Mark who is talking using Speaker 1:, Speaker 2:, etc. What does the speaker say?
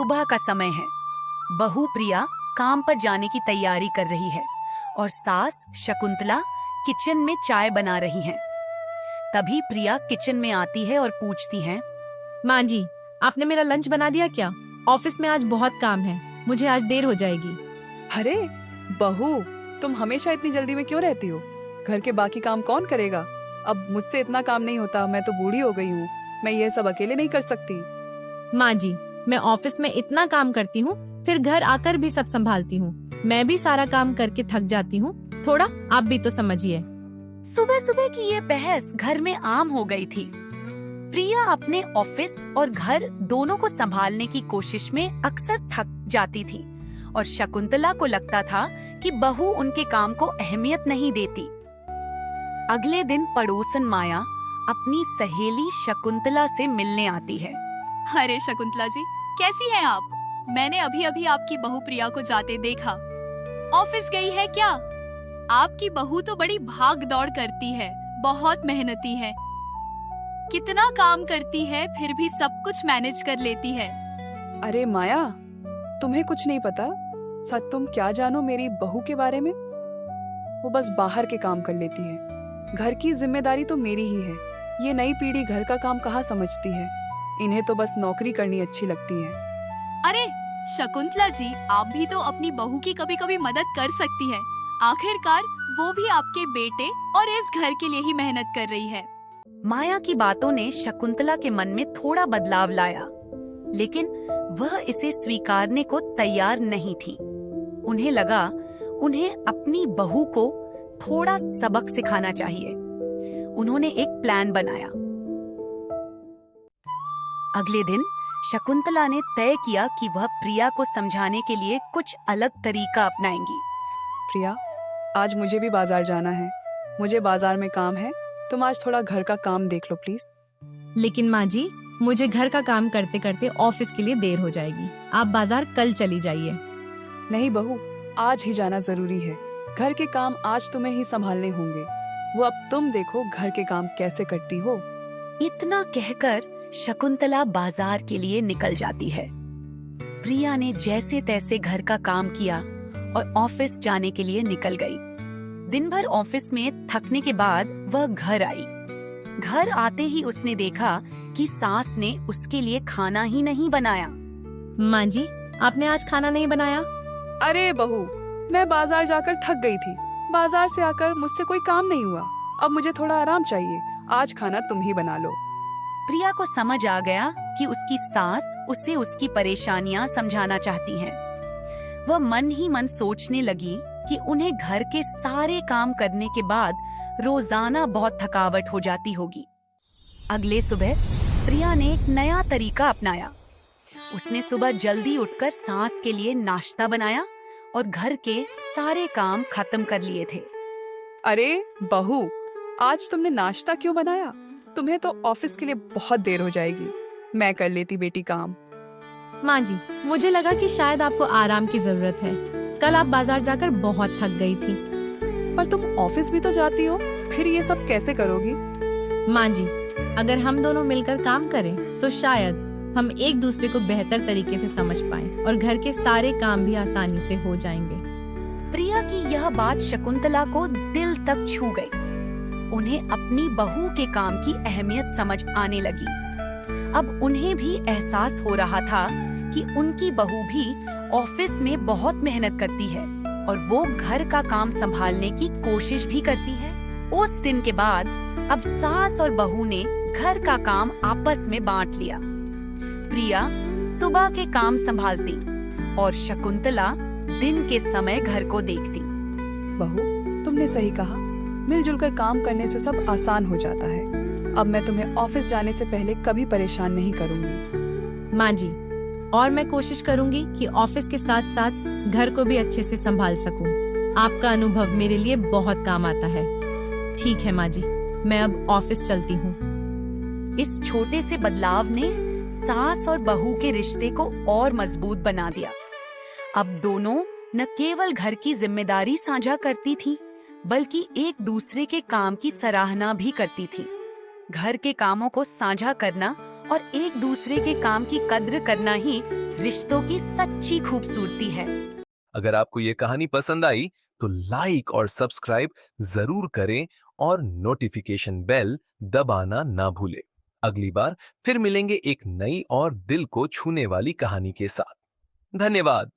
Speaker 1: सुबह का समय है। बहू प्रिया काम पर जाने की तैयारी कर रही है और सास शकुंतला किचन में चाय बना रही हैं। तभी प्रिया किचन में आती है और पूछती है,
Speaker 2: माँ जी, आपने मेरा लंच बना दिया क्या? ऑफिस में आज बहुत काम है, मुझे आज देर हो जाएगी।
Speaker 3: अरे बहू, तुम हमेशा इतनी जल्दी में क्यों रहती हो? घर के बाकी काम कौन करेगा? अब मुझसे इतना काम नहीं होता, मैं तो बूढ़ी हो गई हूँ। मैं ये सब अकेले नहीं कर सकती।
Speaker 2: माँ जी, मैं ऑफिस में इतना काम करती हूँ, फिर घर आकर भी सब संभालती हूँ। मैं भी सारा काम करके थक जाती हूँ, थोड़ा आप भी तो समझिए।
Speaker 1: सुबह सुबह की ये बहस घर में आम हो गई थी। प्रिया अपने ऑफिस और घर दोनों को संभालने की कोशिश में अक्सर थक जाती थी और शकुंतला को लगता था कि बहू उनके काम को अहमियत नहीं देती। अगले दिन पड़ोसन माया अपनी सहेली शकुंतला से मिलने आती है।
Speaker 4: अरे शकुंतला जी, कैसी हैं आप? मैंने अभी अभी आपकी बहू प्रिया को जाते देखा। ऑफिस गई है क्या? आपकी बहू तो बड़ी भाग दौड़ करती है, बहुत मेहनती है, कितना काम करती है, फिर भी सब कुछ मैनेज कर लेती है।
Speaker 3: अरे माया, तुम्हें कुछ नहीं पता। सच तुम क्या जानो मेरी बहू के बारे में? वो बस बाहर के काम कर लेती है। घर की जिम्मेदारी तो मेरी ही है। ये नई पीढ़ी घर का काम कहाँ समझती है। इन्हें तो बस नौकरी करनी अच्छी लगती है।
Speaker 4: अरे शकुंतला जी, आप भी तो अपनी बहू की कभी कभी मदद कर सकती हैं। आखिरकार वो भी आपके बेटे और इस घर के लिए ही मेहनत कर रही है।
Speaker 1: माया की बातों ने शकुंतला के मन में थोड़ा बदलाव लाया, लेकिन वह इसे स्वीकारने को तैयार नहीं थी। उन्हें लगा उन्हें अपनी बहू को थोड़ा सबक सिखाना चाहिए। उन्होंने एक प्लान बनाया। अगले दिन शकुंतला ने तय किया कि वह प्रिया को समझाने के लिए कुछ अलग तरीका अपनाएंगी।
Speaker 3: प्रिया, आज मुझे भी बाजार जाना है। मुझे बाजार में काम है। तुम आज थोड़ा घर का काम देख लो प्लीज।
Speaker 2: लेकिन माँ जी, मुझे घर का काम करते करते ऑफिस के लिए देर हो जाएगी। आप बाजार कल चली जाइए।
Speaker 3: नहीं बहू, आज ही जाना जरूरी है। घर के काम आज तुम्हें ही संभालने होंगे। वो अब तुम देखो घर के काम कैसे करती हो।
Speaker 1: इतना कहकर शकुंतला बाजार के लिए निकल जाती है। प्रिया ने जैसे तैसे घर का काम किया और ऑफिस जाने के लिए निकल गई। दिन भर ऑफिस में थकने के बाद वह घर आई। घर आते ही उसने देखा कि सास ने उसके लिए खाना ही नहीं बनाया।
Speaker 2: माँ जी, आपने आज खाना नहीं बनाया?
Speaker 3: अरे बहू, मैं बाजार जाकर थक गई थी। बाजार से आकर मुझसे कोई काम नहीं हुआ। अब मुझे थोड़ा आराम चाहिए। आज खाना तुम ही बना लो।
Speaker 1: प्रिया को समझ आ गया कि उसकी सास उसे उसकी परेशानियां समझाना चाहती हैं। वह मन ही मन सोचने लगी कि उन्हें घर के सारे काम करने के बाद रोजाना बहुत थकावट हो जाती होगी। अगले सुबह प्रिया ने एक नया तरीका अपनाया। उसने सुबह जल्दी उठकर सास के लिए नाश्ता बनाया और घर के सारे काम खत्म कर लिए थे।
Speaker 3: अरे बहू, आज तुमने नाश्ता क्यों बनाया? तुम्हें तो ऑफिस के लिए बहुत देर हो जाएगी। मैं कर लेती बेटी काम।
Speaker 2: माँ जी, मुझे लगा कि शायद आपको आराम की जरूरत है। कल आप बाजार जाकर बहुत थक गई थी।
Speaker 3: पर तुम ऑफिस भी तो जाती हो, फिर ये सब कैसे करोगी?
Speaker 2: माँ जी, अगर हम दोनों मिलकर काम करें तो शायद हम एक दूसरे को बेहतर तरीके से समझ पाएं और घर के सारे काम भी आसानी से हो जाएंगे।
Speaker 1: प्रिया की यह बात शकुंतला को दिल तक छू गई। उन्हें अपनी बहू के काम की अहमियत समझ आने लगी। अब उन्हें भी एहसास हो रहा था कि उनकी बहू भी ऑफिस में बहुत मेहनत करती है और वो घर का काम संभालने की कोशिश भी करती है। उस दिन के बाद अब सास और बहू ने घर का काम आपस में बांट लिया। प्रिया सुबह के काम संभालती और शकुंतला दिन के समय घर को देखती।
Speaker 3: बहू, तुमने सही कहा। मिलजुल कर काम करने से सब आसान हो जाता है। अब मैं तुम्हें ऑफिस जाने से पहले कभी परेशान नहीं करूंगी।
Speaker 2: माँ जी, और मैं कोशिश करूंगी कि ऑफिस के साथ साथ घर को भी अच्छे से संभाल सकूं। आपका अनुभव मेरे लिए बहुत काम आता है। ठीक है माँ जी, मैं अब ऑफिस चलती हूँ।
Speaker 1: इस छोटे से बदलाव ने सास और बहू के रिश्ते को और मजबूत बना दिया। अब दोनों न केवल घर की जिम्मेदारी साझा करती थीं, बल्कि एक दूसरे के काम की सराहना भी करती थीं। घर के कामों को साझा करना और एक दूसरे के काम की कद्र करना ही रिश्तों की सच्ची खूबसूरती है।
Speaker 5: अगर आपको ये कहानी पसंद आई तो लाइक और सब्सक्राइब जरूर करें और नोटिफिकेशन बेल दबाना ना भूलें। अगली बार फिर मिलेंगे एक नई और दिल को छूने वाली कहानी के साथ। धन्यवाद।